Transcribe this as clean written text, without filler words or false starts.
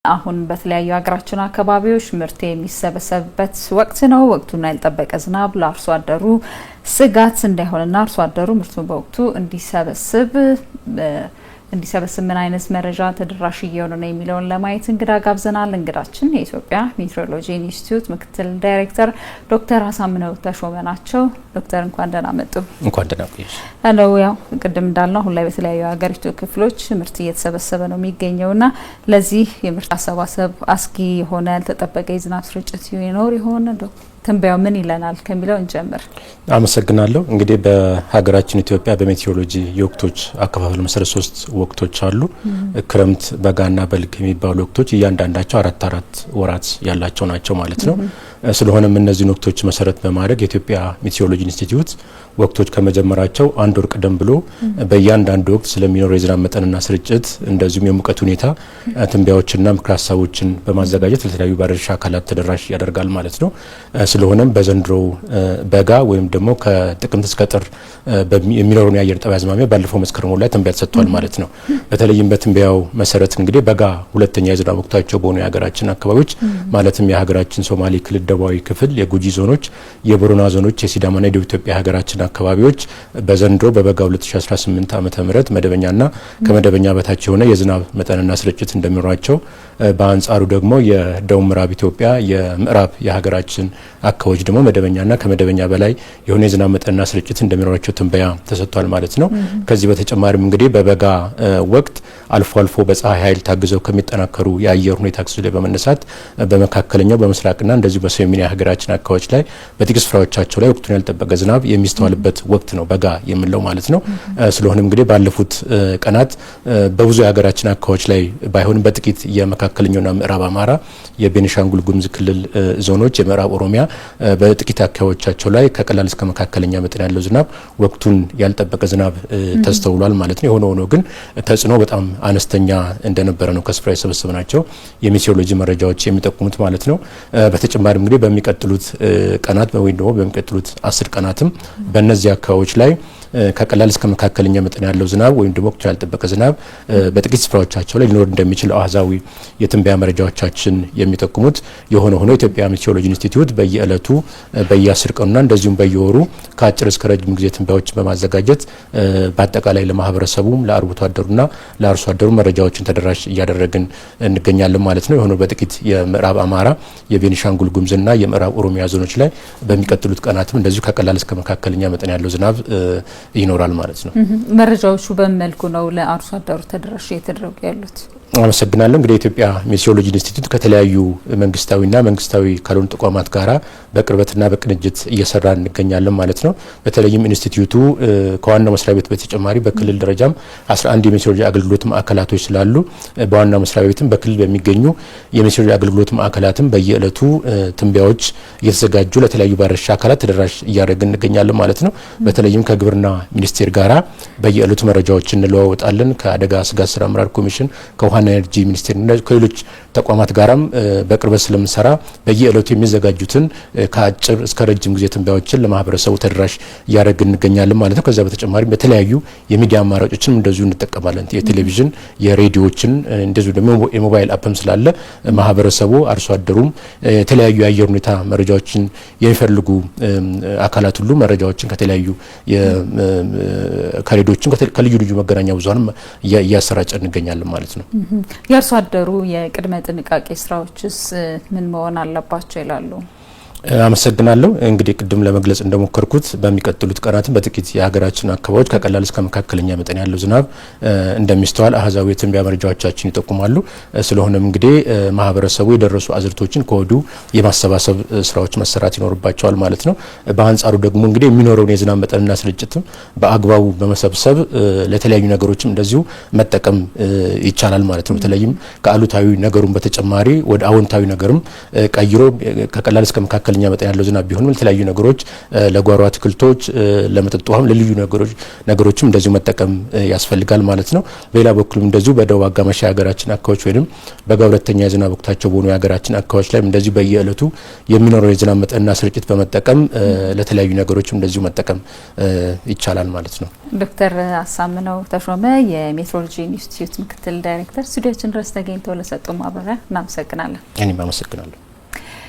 አሁን በተለያዩ ሀገራችን አካባቢዎች ምርት የሚሰበሰብበት ወቅት ነው። ወቅቱን ያልጠበቀ ዝናብ ለአርሶ አደሩ ስጋት እንዳይሆንና አርሶ አደሩ ምርቱን በወቅቱ እንዲሰበስብ ምን አይነት መረጃ ተደራሽ እየሆነ ነው የሚለውን ለማየት እንግዳ ጋብዘናል። እንግዳችን የኢትዮጵያ ሜትሮሎጂ ኢንስቲትዩት ምክትል ዳይሬክተር ዶክተር አሳምነው ተሾመ ናቸው። ዶክተር እንኳን ደህና መጡ። እንኳን ደህና ቆየሽ። ያው ቅድም እንዳልነው አሁን ላይ በተለያዩ ሀገሪቱ ክፍሎች ምርት እየተሰበሰበ ነው የሚገኘውና ለዚህ የምርት አሰባሰብ አስጊ የሆነ ያልተጠበቀ የዝናብ ስርጭት ይኖር ይሆን? ትንበያው ምን ይለናል ከሚለው እንጀምር። አመሰግናለሁ። እንግዲህ በሀገራችን ኢትዮጵያ በሜትሮሎጂ የወቅቶች አከፋፈል መሰረት 3 ወቅቶች አሉ። ክረምት፣ በጋና በልግ የሚባሉ ወቅቶች እያንዳንዳቸው አራት ወራት ያላቸው ናቸው ማለት ነው። ስለሆነም እነዚህን ወቅቶች መሰረት በማድረግ የኢትዮጵያ ሜትሮሎጂ ኢንስቲትዩት ወቅቶች ከመጀመራቸው አንድ ወር ቀደም ብሎ በእያንዳንዱ ወቅት ስለሚኖረው የዝናብ መጠንና ስርጭት እንደዚሁም የሙቀት ሁኔታ ትንበያዎችና ምክረ ሀሳቦችን በማዘጋጀት ለተለያዩ ባለድርሻ አካላት ተደራሽ ያደርጋል ማለት ነው። ስለሆነም በዘንድሮ በጋ ወይም ደግሞ ከጥቅምት እስከ ጥር የሚኖረውን የአየር ጠባይ አዝማሚያ ባለፈው መስከረም ላይ ትንበያ ተሰጥቷል ማለት ነው። በተለይም በትንበያው መሰረት እንግዲህ በጋ ሁለተኛ የዝናብ ወቅታቸው በሆኑ የሀገራችን አካባቢዎች ማለትም የሀገራችን ሶማሌ ክልል ደቡባዊ ክፍል፣ የጉጂ ዞኖች፣ የቦረና ዞኖች፣ የሲዳማና የደቡብ ኢትዮጵያ ሀገራችን አካባቢዎች በዘንድሮ በበጋ 2018 ዓመተ ምህረት መደበኛና ከመደበኛ በታች የሆነ የዝናብ መጠንና ስርጭት እንደሚኖራቸው፣ በአንጻሩ ደግሞ የደቡብ ምዕራብ ኢትዮጵያ የምዕራብ የሀገራችን አካባቢዎች ደግሞ መደበኛና ከመደበኛ በላይ የሆነ የዝናብ መጠንና ስርጭት እንደሚኖራቸው ትንበያ ተሰጥቷል ማለት ነው። ከዚህ በተጨማሪም እንግዲህ በበጋ ወቅት አልፎ አልፎ በፀሐይ ኃይል ታግዘው ከሚጠናከሩ የአየር ሁኔታ ክስተቶች ላይ በመነሳት በመካከለኛው በምስራቅና እንደዚሁ በሰሜን የሀገራችን አካባቢዎች ላይ በጥቂት ስፍራዎቻቸው ላይ ወቅቱን ያልጠበቀ ዝናብ የሚስተዋልበት ወቅት ነው በጋ የምንለው ማለት ነው። ስለሆነም እንግዲህ ባለፉት ቀናት በብዙ የሀገራችን አካባቢዎች ላይ ባይሆንም በጥቂት የመካከለኛውና ምዕራብ አማራ፣ የቤኒሻንጉል ጉሙዝ ክልል ዞኖች፣ የምዕራብ ኦሮሚያ በጥቂት አካባቢዎቻቸው ላይ ከቀላል እስከ መካከለኛ መጠን ያለው ዝናብ ወቅቱን ያልጠበቀ ዝናብ ተስተውሏል ማለት ነው። የሆነ ሆኖ ግን ተጽዕኖ በጣም አነስተኛ እንደነበረ ነው ከስፍራ የሰበሰብናቸው የሜትሮሎጂ መረጃዎች የሚጠቁሙት ማለት ነው። በተጨማሪም እንግዲህ በሚቀጥሉት ቀናት ወይም ደግሞ በሚቀጥሉት 10 ቀናትም በእነዚህ አካባቢዎች ላይ ከቀላል እስከ መካከለኛ መጠን ያለው ዝናብ ወይም ደግሞ ወቅቱን ያልጠበቀ ዝናብ በጥቂት ስፍራዎቻቸው ላይ ሊኖር እንደሚችል አሃዛዊ የትንበያ መረጃዎቻችን የሚጠቁሙት። የሆነ ሆኖ የኢትዮጵያ ሜትሮሎጂ ኢንስቲትዩት በየዕለቱ በየ10 ቀኑና እንደዚሁም በየወሩ ከአጭር እስከ ረጅም ጊዜ ትንበያዎችን በማዘጋጀት በአጠቃላይ ለማህበረሰቡም ለአርብቶ አደሩና ለአርሶ አደሩ መረጃዎችን ተደራሽ እያደረግን እንገኛለን ማለት ነው። የሆነ በጥቂት የምዕራብ አማራ፣ የቤኒሻንጉል ጉሙዝና የምዕራብ ኦሮሚያ ዞኖች ላይ በሚቀጥሉት ቀናትም እንደዚሁ ከቀላል እስከ መካከለኛ መጠን ያለው ዝናብ ይኖራል ማለት ነው። መረጃዎቹ በመልኩ ነው ለአርሶ አደሩ ተደራሽ እየተደረጉ ያሉት? አመሰግናለሁ። እንግዲህ የኢትዮጵያ ሜትሮሎጂ ኢንስቲትዩት ከተለያዩ መንግስታዊና መንግስታዊ ካልሆኑ ተቋማት ጋራ በቅርበትና በቅንጅት እየሰራ እንገኛለን ማለት ነው። በተለይም ኢንስቲትዩቱ ከዋናው መስሪያ ቤት በተጨማሪ በክልል ደረጃም 11 የሜትሮሎጂ አገልግሎት ማዕከላቶች ስላሉ በዋናው መስሪያ ቤትም በክልል በሚገኙ የሜትሮሎጂ አገልግሎት ማዕከላትም በየዕለቱ ትንበያዎች እየተዘጋጁ ለተለያዩ ባለድርሻ አካላት ተደራሽ እያደረግን እንገኛለን ማለት ነው። በተለይም ከግብርና ሚኒስቴር ጋራ በየዕለቱ መረጃዎችን እንለዋወጣለን። ከአደጋ ስጋት ስራ አመራር ኮሚሽን፣ ከውሃ ኤነርጂ ሚኒስቴር እና ከሌሎች ተቋማት ጋራም በቅርበት ስለምንሰራ በየዕለቱ የሚዘጋጁትን ከአጭር እስከ ረጅም ጊዜ ትንበያዎችን ለማህበረሰቡ ተደራሽ እያደረግን እንገኛለን ማለት ነው። ከዛ በተጨማሪ በተለያዩ የሚዲያ አማራጮችን እንደዚሁ እንጠቀማለን። የቴሌቪዥን፣ የሬዲዮችን እንደዚሁ ደግሞ የሞባይል አፕም ስላለ ማህበረሰቡ አርሶ አደሩም የተለያዩ የአየር ሁኔታ መረጃዎችን የሚፈልጉ አካላት ሁሉ መረጃዎችን ከተለያዩ ከሬዲዮችን ከልዩ ልዩ መገናኛ ብዙሃንም እያሰራጨ እንገኛለን ማለት ነው። የአርሶ አደሩ የቅድመ ጥንቃቄ ስራዎችስ ምን መሆን አለባቸው ይላሉ? አመሰግናለሁ። እንግዲህ ቅድም ለመግለጽ እንደሞከርኩት በሚቀጥሉት ቀናትም በጥቂት የሀገራችን አካባቢዎች ከቀላል እስከ መካከለኛ መጠን ያለው ዝናብ እንደሚስተዋል አሃዛዊ የትንበያ መረጃዎቻችን ይጠቁማሉ። ስለሆነም እንግዲህ ማህበረሰቡ የደረሱ አዝርቶችን ከወዲሁ የማሰባሰብ ስራዎች መሰራት ይኖርባቸዋል ማለት ነው። በአንጻሩ ደግሞ እንግዲህ የሚኖረውን የዝናብ መጠንና ስርጭትም በአግባቡ በመሰብሰብ ለተለያዩ ነገሮችም እንደዚሁ መጠቀም ይቻላል ማለት ነው። በተለይም ከአሉታዊ ነገሩም በተጨማሪ ወደ አዎንታዊ ነገርም ቀይሮ ከቀላል እስከ መካከለኛ መካከለኛ መጠን ያለው ዝናብ ቢሆንም ለተለያዩ ነገሮች ለጓሮ አትክልቶች፣ ለመጠጥ ውሃም ለልዩ ነገሮችም እንደዚሁ መጠቀም ያስፈልጋል ማለት ነው። በሌላ በኩልም እንደዚሁ በደቡብ አጋማሽ የሀገራችን አካባቢዎች ወይም በጋ ሁለተኛ የዝናብ ወቅታቸው በሆኑ የሀገራችን አካባቢዎች ላይ እንደዚሁ በየዕለቱ የሚኖረው የዝናብ መጠንና ስርጭት በመጠቀም ለተለያዩ ነገሮችም እንደዚሁ መጠቀም ይቻላል ማለት ነው። ዶክተር አሳምነው ተሾመ የሜትሮሎጂ ኢንስቲትዩት ምክትል ዳይሬክተር ስቱዲዮችን ድረስ ተገኝተው ለሰጡ ማብራሪያ እናመሰግናለን። እኔም አመሰግናለሁ።